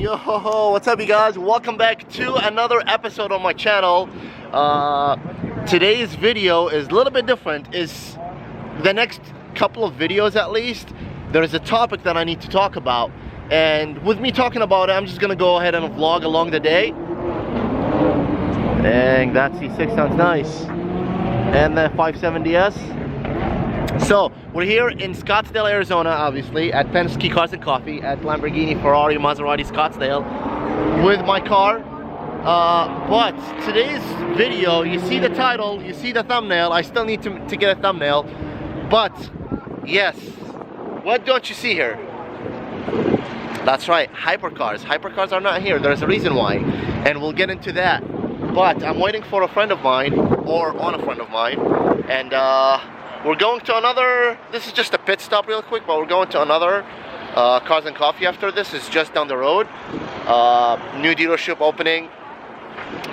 Yo, what's up you guys? Welcome back to another episode on my channel. Today's video is a little bit different. Is the next couple of videos at least, there is a topic that I need to talk about. And with me talking about it, I'm just gonna go ahead and vlog along the day. Dang, that C6 sounds nice. And the 570S. So, we're here in Scottsdale, Arizona, obviously, at Penske Cars and Coffee, at Lamborghini, Ferrari, Maserati, Scottsdale, with my car. But today's video, you see the title, you see the thumbnail. I still need to get a thumbnail. But, yes, what don't you see here? That's right, hypercars. Hypercars are not here. There's a reason why, and we'll get into that. But I'm waiting for a friend of mine, or on a friend of mine, and we're going to another, this is just a pit stop real quick, but we're going to another Cars and Coffee after this. It's just down the road. New dealership opening.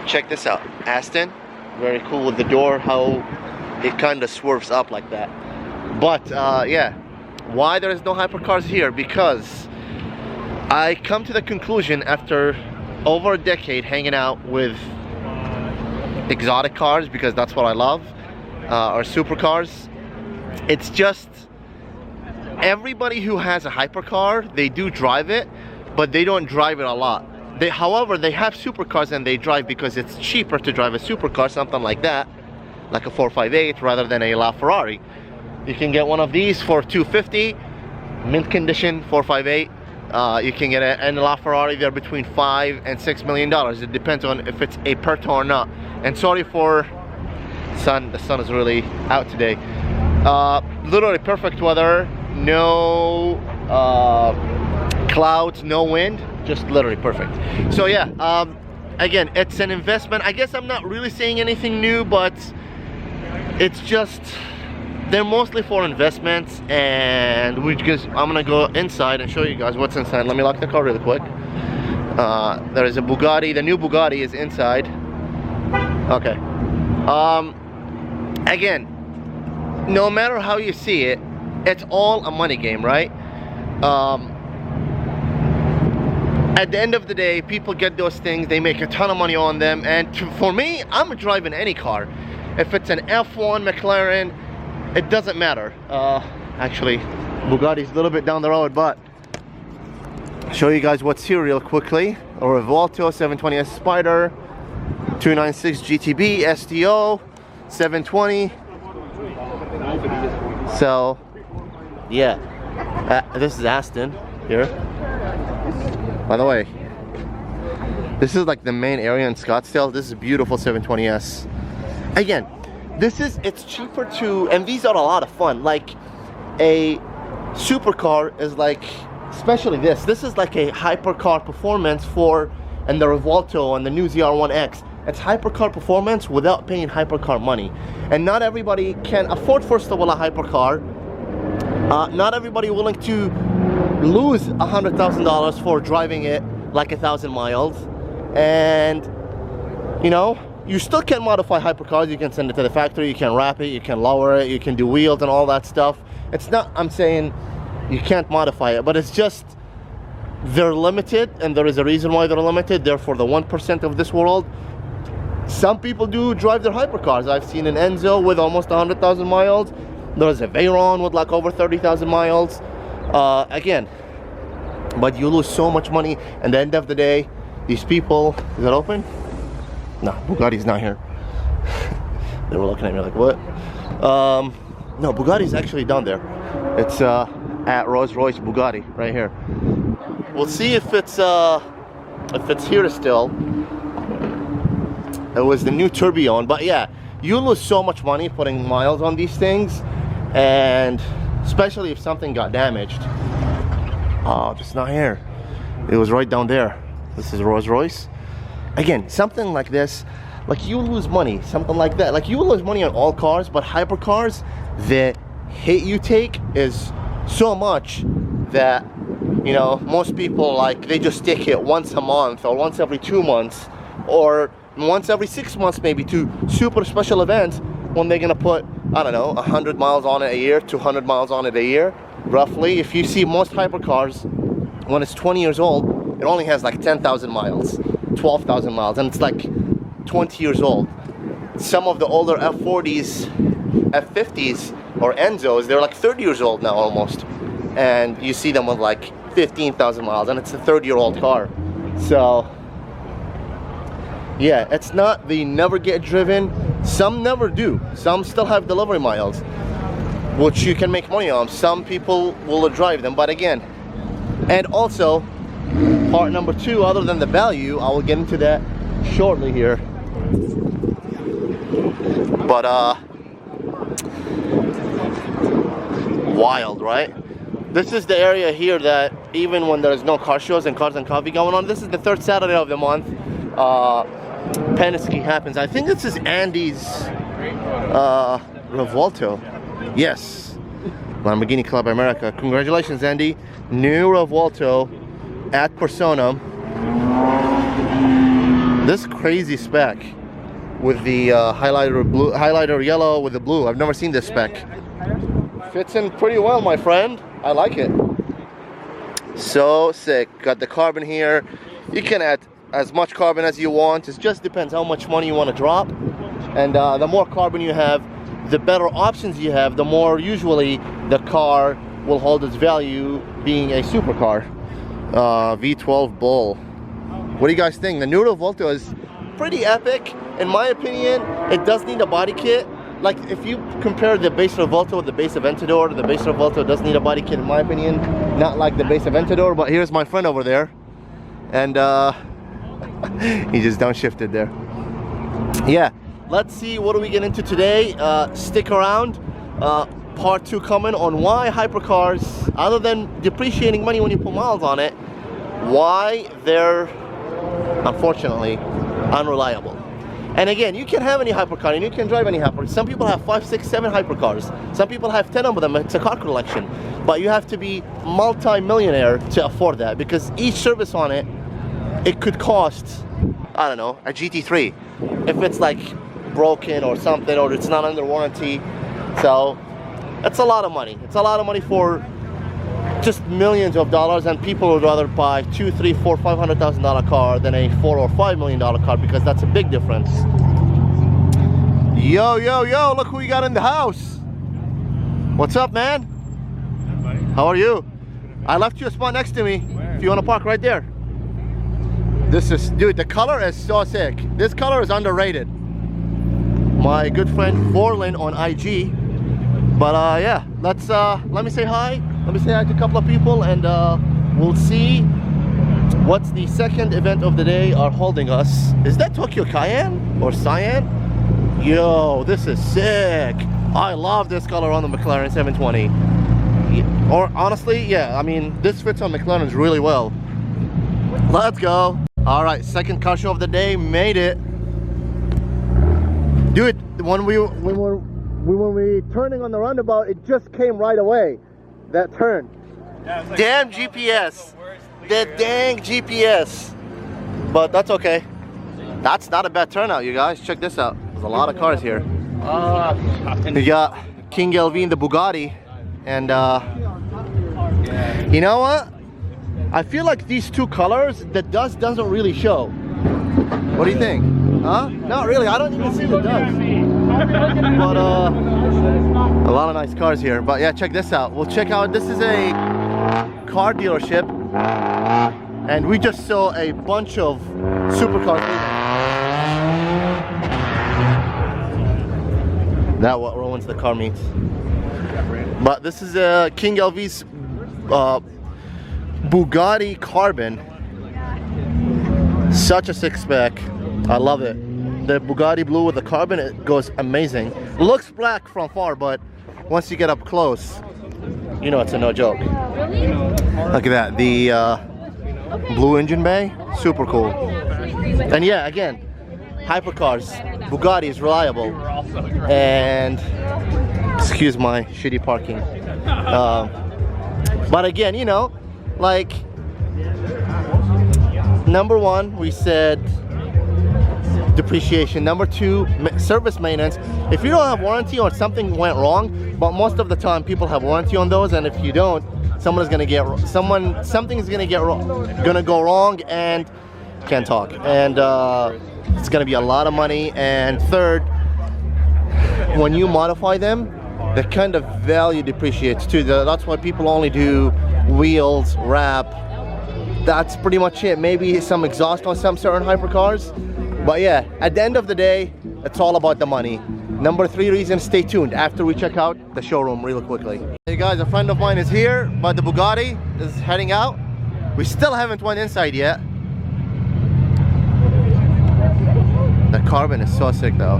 Check this out, Aston. Very cool with the door, how it kind of swerves up like that. But yeah, why there is no hypercars here? Because I come to the conclusion after over a decade hanging out with exotic cars, because that's what I love, or supercars. It's just everybody who has a hypercar, they do drive it, but they don't drive it a lot. However, they have supercars and they drive because it's cheaper to drive a supercar, something like that, like a 458 rather than a LaFerrari. You can get one of these for $250, mint condition 458. You can get a LaFerrari, they're between $5 and $6 million. It depends on if it's a Perto or not. And sorry for sun, the sun is really out today. Literally perfect weather, no clouds, no wind, just literally perfect. So yeah, again, it's an investment. I guess I'm not really saying anything new, but it's just, they're mostly for investments. And I'm gonna go inside and show you guys what's inside. Let me lock the car really quick. There is a Bugatti. The new Bugatti is inside. Okay. Again, no matter how you see it, it's all a money game, right? At the end of the day, people get those things, they make a ton of money on them, and for me, I'm driving any car. If it's an F1 McLaren, it doesn't matter. Actually, Bugatti's a little bit down the road, but I'll show you guys what's here real quickly. A Revolto 720S Spider, 296 GTB, STO, 720. So, yeah, this is Aston here. By the way, this is like the main area in Scottsdale. This is a beautiful 720S. Again, it's cheaper to, and these are a lot of fun. Like a supercar is like, especially this is like a hypercar performance for, and the Revolto and the new ZR1X. It's hypercar performance without paying hypercar money. And not everybody can afford, first of all, a hypercar. Not everybody willing to lose $100,000 for driving it like 1,000 miles. And, you know, you still can modify hypercars. You can send it to the factory, you can wrap it, you can lower it, you can do wheels and all that stuff. It's not, I'm saying you can't modify it, but it's just, they're limited, and there is a reason why they're limited. They're for the 1% of this world. Some people do drive their hypercars. I've seen an Enzo with almost 100,000 miles. There's a Veyron with like over 30,000 miles. Again, but you lose so much money. At the end of the day, these people, is it open? No, Bugatti's not here. They were looking at me like, what? No, Bugatti's actually down there. It's at Rolls-Royce Bugatti right here. We'll see if it's here still. It was the new Tourbillon, but yeah, you lose so much money putting miles on these things, and especially if something got damaged. Oh, it's not here. It was right down there. This is Rolls-Royce. Again, something like this, like you lose money, something like that. Like you lose money on all cars, but hypercars, the hit you take is so much that, you know, most people, like, they just take it once a month or once every 2 months or once every 6 months maybe to super special events, when they're gonna put, I don't know, 100 miles on it a year, 200 miles on it a year, roughly. If you see most hypercars, when it's 20 years old, it only has like 10,000 miles, 12,000 miles, and it's like 20 years old. Some of the older F40s, F50s, or Enzos, they're like 30 years old now almost. And you see them with like 15,000 miles, and it's a 30-year-old car. So, yeah, it's not, they never get driven. Some never do. Some still have delivery miles, which you can make money on. Some people will drive them, but again, and also, part number two, other than the value, I will get into that shortly here. But, wild, right? This is the area here that even when there's no car shows and cars and coffee going on, this is the third Saturday of the month. Penske happens. I think this is Andy's Revolto. Yes, Lamborghini Club America. Congratulations, Andy. New Revolto at Persona. This crazy spec with the highlighter yellow with the blue. I've never seen this spec. Fits in pretty well, my friend. I like it. So sick. Got the carbon here. You can add as much carbon as you want. It just depends how much money you want to drop. And the more carbon you have, the better options you have, the more usually the car will hold its value being a supercar. V12 Bull. What do you guys think? The new Revolto is pretty epic. In my opinion, it does need a body kit. Like, if you compare the base Revolto with the base Aventador, the base Revolto does need a body kit in my opinion. Not like the base Aventador, but here's my friend over there. And he just downshifted there. Yeah, let's see what do we get into today. Stick around. Part 2 coming on why hypercars, other than depreciating money when you put miles on it, why they're unfortunately unreliable. And again, you can have any hypercar and you can drive any hypercar. Some people have 5, 6, 7 hypercars. Some people have 10 of them. It's a car collection. But you have to be multi-millionaire to afford that, because each service on it, it could cost, I don't know, a GT3 if it's like broken or something, or it's not under warranty. So it's a lot of money. It's a lot of money for just millions of dollars, and people would rather buy $200,000, $300,000, $400,000, $500,000 car than a $4 or $5 million car, because that's a big difference. Yo, yo, yo, look who we got in the house. What's up, man? Hi, buddy. How are you? I left you a spot next to me. Where? If you want to park right there. This is, dude, the color is so sick. This color is underrated. My good friend Vorlin on IG. But yeah, let's let me say hi. Let me say hi to a couple of people, and we'll see what's the second event of the day are holding us. Is that Tokyo Cayenne or Cyan? Yo, this is sick. I love this color on the McLaren 720. Or honestly, yeah, I mean, this fits on McLaren's really well. Let's go. All right, second car show of the day, made it. Dude, when we were turning on the roundabout, it just came right away. That turn. Yeah, like, damn GPS. The dang GPS. But that's okay. That's not a bad turnout, you guys. Check this out. There's a lot of cars here. We got King LV in the Bugatti. And you know what? I feel like these two colors, the dust doesn't really show. What do you think? Huh? Not really. I don't even see the dust. But a lot of nice cars here. But yeah, check this out. We'll check out, this is a car dealership, and we just saw a bunch of supercars. That what ruins the car meets. But this is a King LV's Bugatti Carbon. Such a sick spec. I love it. The Bugatti blue with the carbon, it goes amazing. Looks black from far, but once you get up close, you know it's a no joke. Look at that, the blue engine bay, super cool. And yeah, again, hypercars, Bugatti is reliable. And excuse my shitty parking. But again, you know, like, number one, we said depreciation. Number two, service maintenance. If you don't have warranty or something went wrong, but most of the time people have warranty on those, and if you don't, something's gonna go wrong, and can't talk, and it's gonna be a lot of money. And third, when you modify them, the kind of value depreciates too. That's why people only do wheels, wrap. That's pretty much it. Maybe some exhaust on some certain hypercars, but yeah, at the end of the day, it's all about the money. Number 3 reason, stay tuned after we check out the showroom real quickly. Hey guys, a friend of mine is here, but the Bugatti is heading out. We still haven't went inside yet. The carbon is so sick though.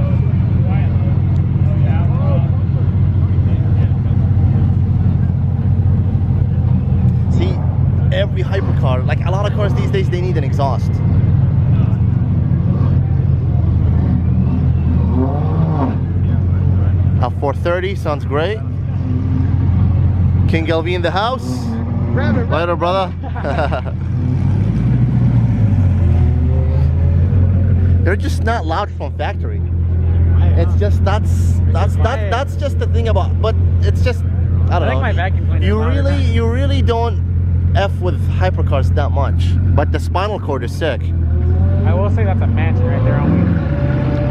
See, every hypercar, like a lot of cars these days, they need an exhaust. A 430 sounds great. King LV in the house. Later, brother. They're just not loud from factory. It's just that's just the thing about. But it's just I don't know. My vacuum cleaner You really don't F with hypercars that much. But the spinal cord is sick. I will say that's a mansion right there.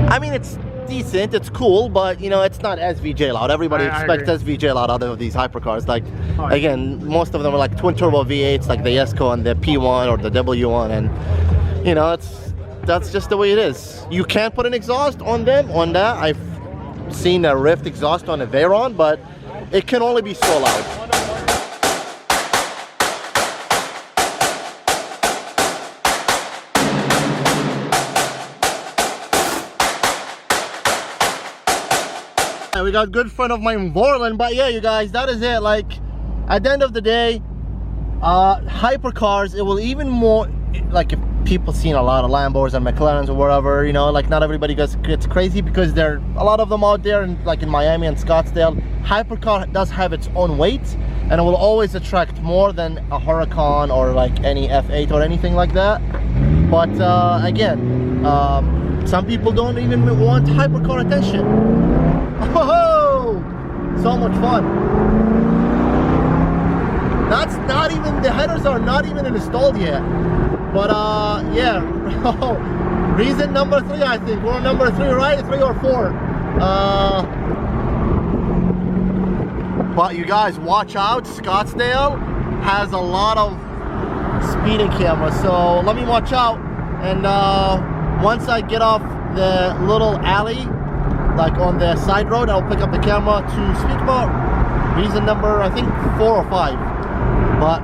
I mean, it's decent, it's cool, but you know, it's not SVJ loud. Everybody expects SVJ loud out of these hypercars. Like, again, most of them are like twin turbo V8s, like the Esco and the P1 or the W1, and you know, that's just the way it is. You can't put an exhaust on them. On that, I've seen a Rift exhaust on a Veyron, but it can only be so loud. We got a good friend of mine in Vorland, but yeah, you guys, that is it. Like, at the end of the day, hypercars, it will even more, like, if people seen a lot of Lambos and McLarens or wherever, you know, like, not everybody gets crazy because there are a lot of them out there, and like in Miami and Scottsdale. Hypercar does have its own weight, and it will always attract more than a Huracan or like any F8 or anything like that. But again, some people don't even want hypercar attention. Oh, so much fun. That's not even, the headers are not even installed yet. But yeah, reason number 3, I think. We're on number 3, right? 3 or 4. But you guys, watch out. Scottsdale has a lot of speeding cameras, so let me watch out. And once I get off the little alley, like on the side road, I'll pick up the camera to speak about reason number, I think 4 or 5. But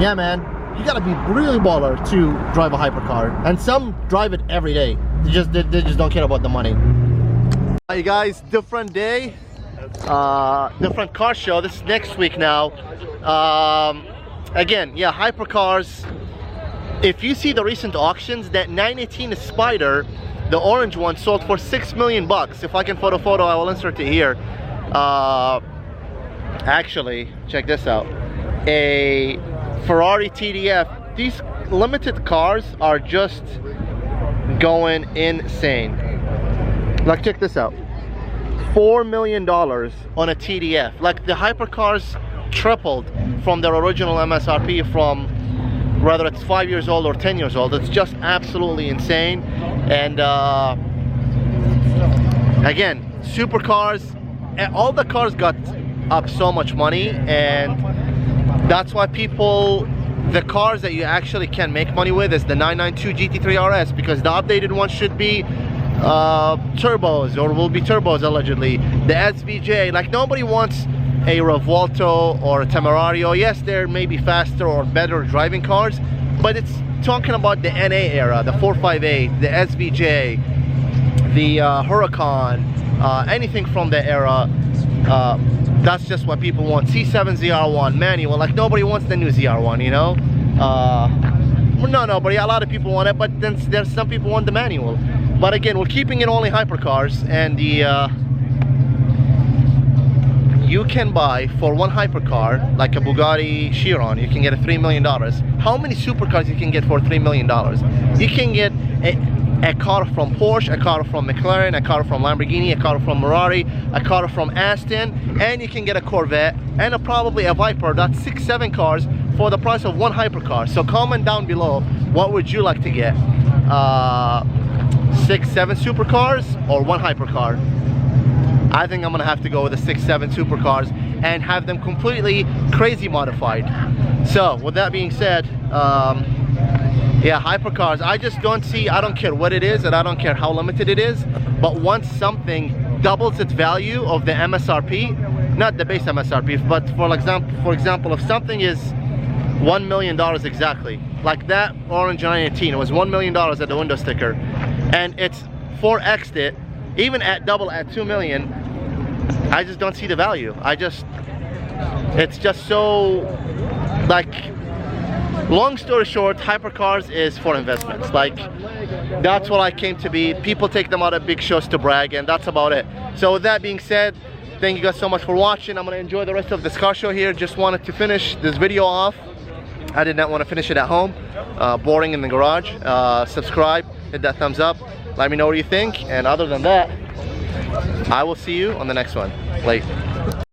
yeah, man, you gotta be really baller to drive a hypercar, and some drive it every day. They just don't care about the money. Hey guys, different day, different car show. This is next week now. Again, yeah, hypercars. If you see the recent auctions, that 918 Spider, the orange one, sold for $6 million. If I can put a photo, I will insert it here. Actually, check this out. A Ferrari TDF. These limited cars are just going insane. Like, check this out. $4 million on a TDF. Like, the hypercars tripled from their original MSRP, from whether it's 5 years old or 10 years old. It's just absolutely insane. And again, supercars, all the cars got up so much money, and that's why people, the cars that you actually can make money with is the 992 GT3 RS, because the updated one should be turbos, or will be turbos allegedly. The SVJ, like, nobody wants a Revuelto or a Temerario. Yes, there may be faster or better driving cars, but it's talking about the NA era, the 458, the SVJ, the Huracan, anything from the era. That's just what people want. C7 ZR1 manual. Like, nobody wants the new ZR1, you know. Well, no, nobody. A lot of people want it, but then there's some people want the manual. But again, we're keeping it only hypercars, and the you can buy for one hypercar, like a Bugatti Chiron, you can get a $3 million. How many supercars you can get for $3 million? You can get a car from Porsche, a car from McLaren, a car from Lamborghini, a car from Ferrari, a car from Aston, and you can get a Corvette and probably a Viper. That's 6-7 cars for the price of one hypercar. So comment down below, what would you like to get? 6-7 supercars or one hypercar? I think I'm gonna have to go with the 6-7 supercars and have them completely crazy modified. So with that being said, yeah, hypercars, I just don't see, I don't care what it is and I don't care how limited it is, but once something doubles its value of the MSRP, not the base MSRP, but for example, if something is $1 million exactly, like that orange 918, it was $1 million at the window sticker, and it's 4x'd it, even at double at 2 million, I just don't see the value. It's just so, like, long story short, hypercars is for investments. Like, that's what I came to be. People take them out at big shows to brag, and that's about it. So with that being said, thank you guys so much for watching. I'm gonna enjoy the rest of this car show here. Just wanted to finish this video off. I did not want to finish it at home, boring in the garage. Subscribe, hit that thumbs up, let me know what you think, and other than that, I will see you on the next one. Later.